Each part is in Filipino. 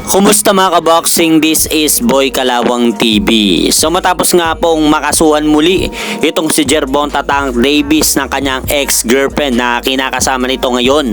Kumusta mga kaboxing? This is Boy Kalawang TV. So matapos nga pong makasuhan muli itong si Gervonta Tank Davis ng kanyang ex-girlfriend na kinakasama nito ngayon.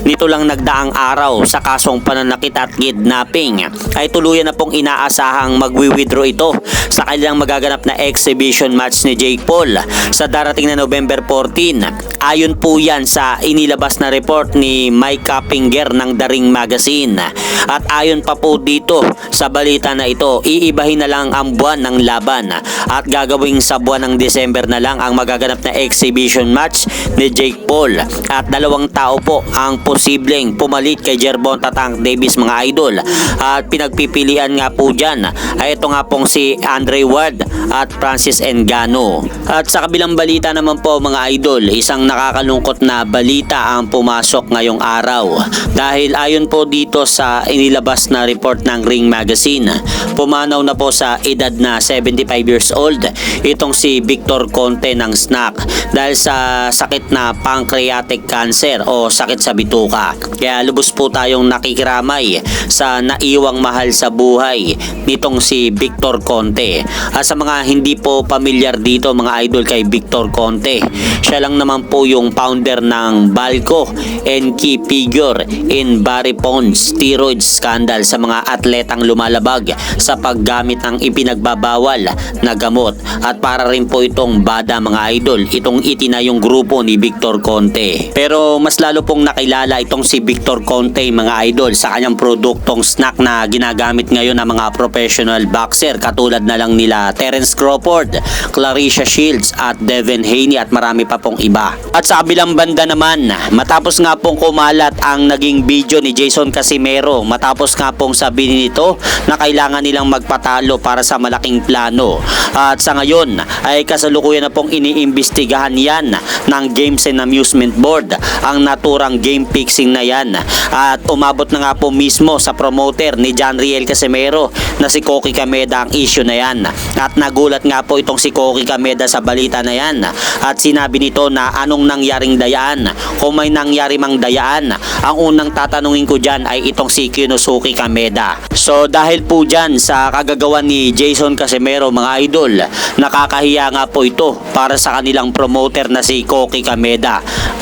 Nito lang nagdaang araw sa kasong pananakit at kidnapping ay tuluyan na pong inaasahang magwi-withdraw ito sa kanilang magaganap na exhibition match ni Jake Paul sa darating na November 14. Ayon po yan sa inilabas na report ni Mike Kappinger ng The Ring Magazine. At ayon pa po dito sa balita na ito, iibahin na lang ang buwan ng laban at gagawing sa buwan ng December na lang ang magaganap na exhibition match ni Jake Paul. At dalawang tao po ang posibleng pumalit kay Gervonta Tank Davis mga idol. At pinagpipilian nga po dyan ay ito nga pong si Andre Ward at Francis Ngannou. At sa kabilang balita naman po mga idol, isang nakakalungkot na balita ang pumasok ngayong araw. Dahil ayon po dito sa inilabas na report ng Ring Magazine, pumanaw na po sa edad na 75 years old itong si Victor Conte ng SNAC dahil sa sakit na pancreatic cancer o sakit sa bituka. Kaya lubos po tayong nakikiramay sa naiwang mahal sa buhay nitong si Victor Conte. At sa mga hindi po pamilyar dito mga idol kay Victor Conte, siya lang naman po yung founder ng Balco and key figure in Barry Bonds steroid scandal sa mga atletang lumalabag sa paggamit ng ipinagbabawal na gamot. At para rin po itong bada mga idol, itong itinayong grupo ni Victor Conte. Pero mas lalo pong nakilala itong si Victor Conte mga idol sa kanyang produktong snack na ginagamit ngayon ng mga professional boxer katulad na lang nila Terence Crawford, Clarissa Shields at Devin Haney at marami pa pong iba. At sa kabilang banda naman, matapos nga pong kumalat ang naging video ni Jason Casimero, matapos nga pong sabihin nito na kailangan nilang magpatalo para sa malaking plano. At sa ngayon ay kasalukuyan na pong iniimbestigahan yan ng Games and Amusement Board ang naturang game fixing na yan. At umabot na nga po mismo sa promoter ni John Riel Casimero na si Koki Kameda ang issue na yan. At nagulat nga po itong si Koki Kameda sa balita na yan at sinabi nito na anong nangyaring dayaan. Kung may nangyari mang dayaan, ang unang tatanungin ko dyan ay itong si Kinosuke Kameda. So dahil po dyan sa kagagawan ni Jason Casimero mga idol, nakakahiya nga po ito para sa kanilang promoter na si Koki Kameda.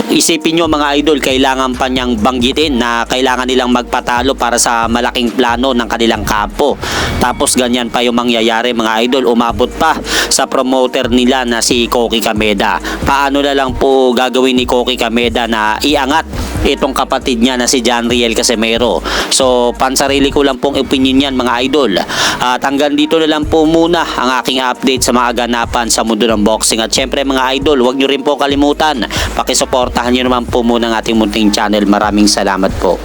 Isipin nyo mga idol, kailangan pa niyang banggitin na kailangan nilang magpatalo para sa malaking plano ng kanilang kampo. Tapos ganyan pa yung mangyayari mga idol, umabot pa sa promoter nila na si Koki Kameda. Paano na lang po gagawin ni Koki Kameda na iangat itong kapatid niya na si John Riel Casimero? So pansarili ko lang pong opinion yan mga idol. At hanggang dito na lang po muna ang aking update sa mga ganapan sa mundo ng boxing. At syempre mga idol, huwag nyo rin po kalimutan, pakisuportahan nyo naman po muna ang ating munting channel. Maraming salamat po.